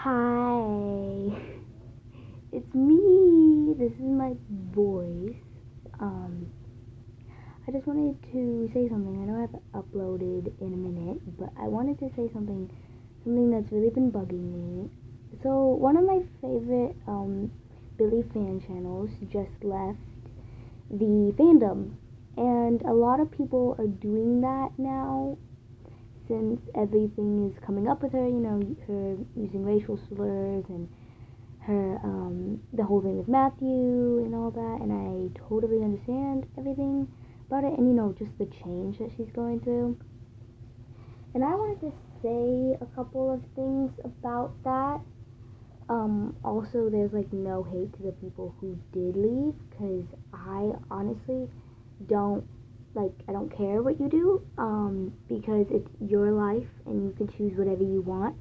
Hi, it's me. This is my voice. Um, I just wanted to say something. I know I have uploaded in a minute, but I wanted to say something that's really been bugging me. So one of my favorite Billy fan channels just left the fandom, and a lot of people are doing that now since everything is coming up with her. Her using racial slurs and her the whole thing with Matthew and all that, and I totally understand everything about it, and just the change that she's going through. And I wanted to say a couple of things about that. Also, there's like no hate to the people who did leave, because I honestly don't I don't care what you do, because it's your life and you can choose whatever you want.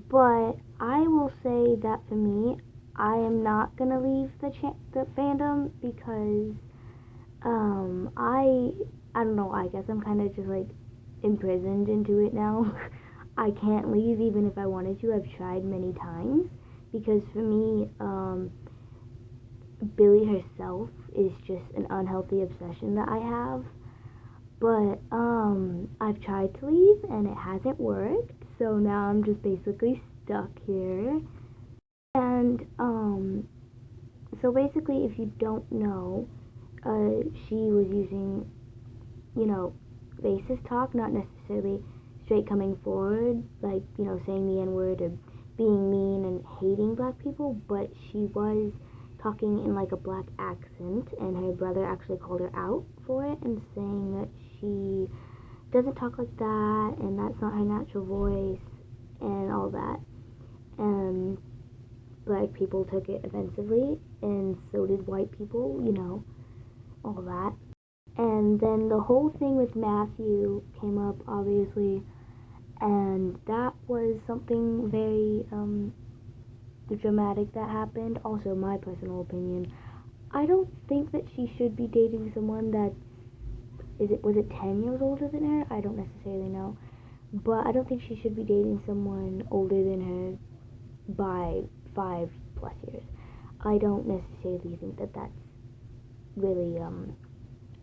But I will say that for me, I am not gonna leave the fandom because I don't know. I guess I'm kind of just like imprisoned into it now. I can't leave even if I wanted to. I've tried many times because for me, Billy herself is just an unhealthy obsession that I have. But I've tried to leave and it hasn't worked. So now I'm just basically stuck here. And so basically, if you don't know, she was using, you know, racist talk, not necessarily straight coming forward, like saying the N word or being mean and hating black people, but she was talking in like a black accent, and her brother actually called her out for it and saying that she doesn't talk like that and that's not her natural voice and all that. And black people took it offensively, and so did white people, all that. And then the whole thing with Matthew came up, obviously, and that was something very dramatic that happened. Also, my personal opinion, I don't think that she should be dating someone that's was it 10 years older than her? I don't necessarily know, but I don't think she should be dating someone older than her by 5 plus years. I don't necessarily think that that's really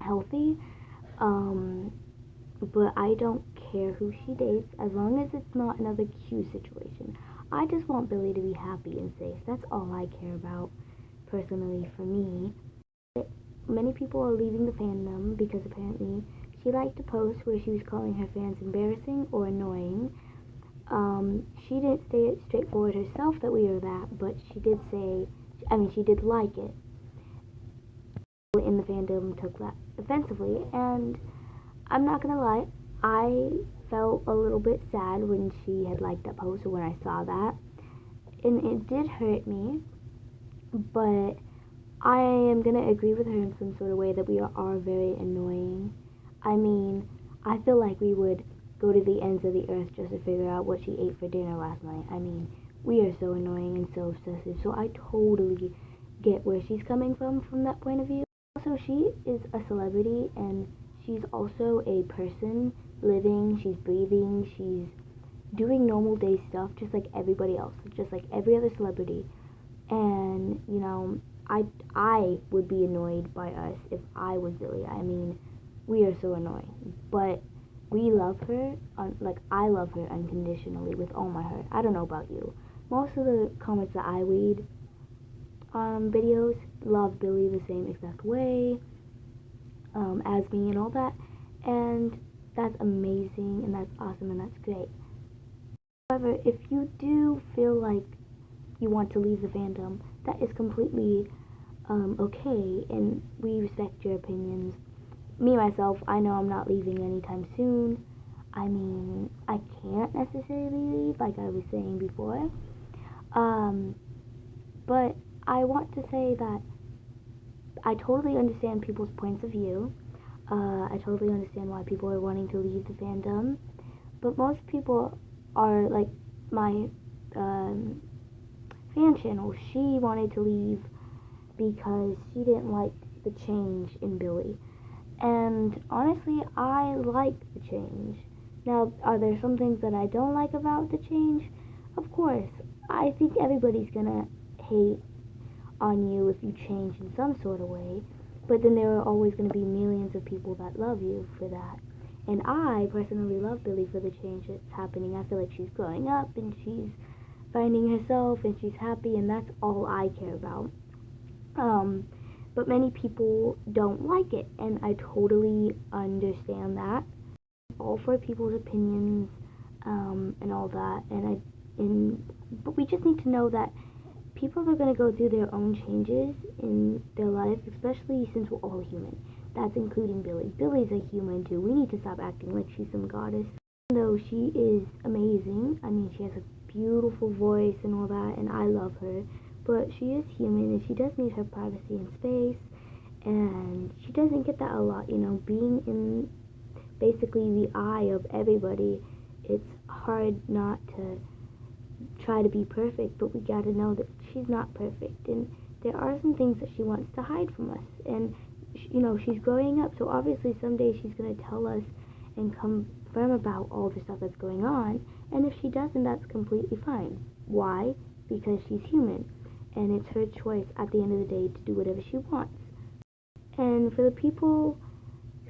healthy. Um, but I don't care who she dates as long as it's not another Q situation. I just want Billy to be happy and safe. That's all I care about personally for me. Many people are leaving the fandom because apparently she liked a post where she was calling her fans embarrassing or annoying. She didn't say it straightforward herself that we are that, but she did say, she did like it. In the fandom took that offensively, and I'm not gonna lie, I felt a little bit sad when she had liked that post or when I saw that, and it did hurt me, but I am gonna agree with her in some sort of way that we are very annoying. I feel like we would go to the ends of the earth just to figure out what she ate for dinner last night. We are so annoying and so obsessive, so I totally get where she's coming from that point of view. Also, she is a celebrity and she's also a person living, she's breathing, she's doing normal day stuff just like everybody else, just like every other celebrity. And, I would be annoyed by us if I was Billy. We are so annoying. But we love her, I love her unconditionally with all my heart. I don't know about you. Most of the comments that I read videos love Billy the same exact way as me and all that. And that's amazing and that's awesome and that's great. However, if you do feel like you want to leave the fandom, that is completely okay, and we respect your opinions. Me, myself, I know I'm not leaving anytime soon. I can't necessarily leave, like I was saying before. But I want to say that I totally understand people's points of view. I totally understand why people are wanting to leave the fandom. But most people are like my um, fan channel. She wanted to leave because she didn't like the change in Billy. And honestly, I like the change. Now, are there some things that I don't like about the change? of course, I think everybody's gonna hate on you if you change in some sort of way, but then there are always gonna be millions of people that love you for that. And I personally love Billie for the change that's happening. I feel like she's growing up and she's finding herself and she's happy, and that's all I care about. Um, but many people don't like it, and I totally understand that. All for people's opinions, and all that, but we just need to know that people are going to go through their own changes in their life, especially since we're all human. That's including Billie. Billie's a human too. We need to stop acting like she's some goddess. Even though she is amazing, I mean, she has a beautiful voice and all that, and I love her, but she is human and she does need her privacy and space, and she doesn't get that a lot, being in basically the eye of everybody. It's hard not to try to be perfect, but we gotta know that she's not perfect, and there are some things that she wants to hide from us, and she's growing up, so obviously someday she's gonna tell us and confirm about all the stuff that's going on, and if she doesn't, that's completely fine. Why? Because she's human, and it's her choice at the end of the day to do whatever she wants. And for the people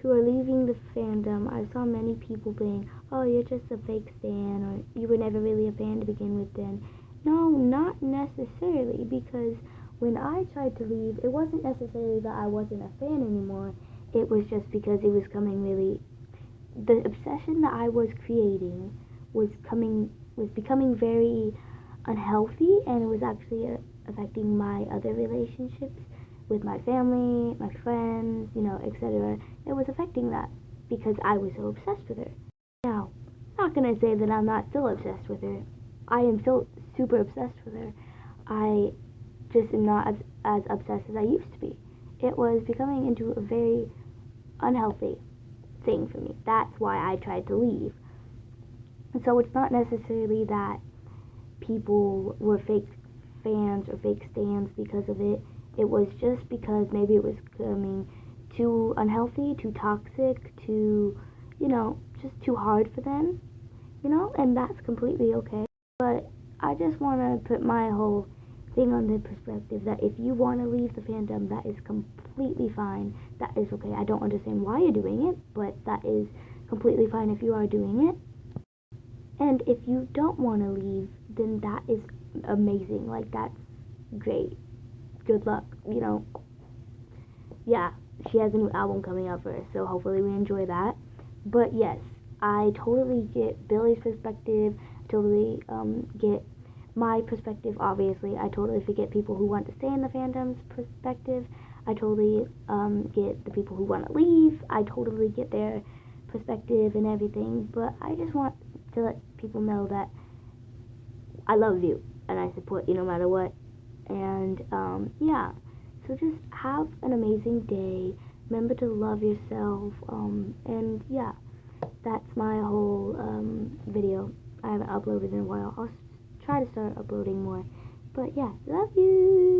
who are leaving the fandom, I saw many people being, oh, you're just a fake stan, or you were never really a fan to begin with then. No, not necessarily, because when I tried to leave, it wasn't necessarily that I wasn't a fan anymore. It was just because it was the obsession that I was creating was becoming very unhealthy, and it was actually affecting my other relationships with my family, my friends, etc. It was affecting that because I was so obsessed with her. Now, I'm not gonna say that I'm not still obsessed with her. I am still super obsessed with her. I just am not as obsessed as I used to be. It was becoming into a very unhealthy thing for me. That's why I tried to leave. And so it's not necessarily that people were fake fans or fake stans because of it. It was just because maybe it was becoming too unhealthy, too toxic, just too hard for them, and that's completely okay. But I just want to put my whole thing on the perspective that if you want to leave the fandom, that is completely fine. That is okay. I don't understand why you're doing it, but that is completely fine if you are doing it. And if you don't want to leave, then that is amazing. Like, that's great. Good luck, Yeah, she has a new album coming out for us, so hopefully we enjoy that. But yes, I totally get Billie's perspective, totally get my perspective, obviously. I totally forget people who want to stay in the fandom's perspective. I totally get the people who want to leave. I totally get their perspective and everything, but I just want to let people know that I love you and I support you no matter what. And yeah, so just have an amazing day. Remember to love yourself. And yeah, that's my whole video. I haven't uploaded in a while. I'll try to start uploading more. But yeah, love you.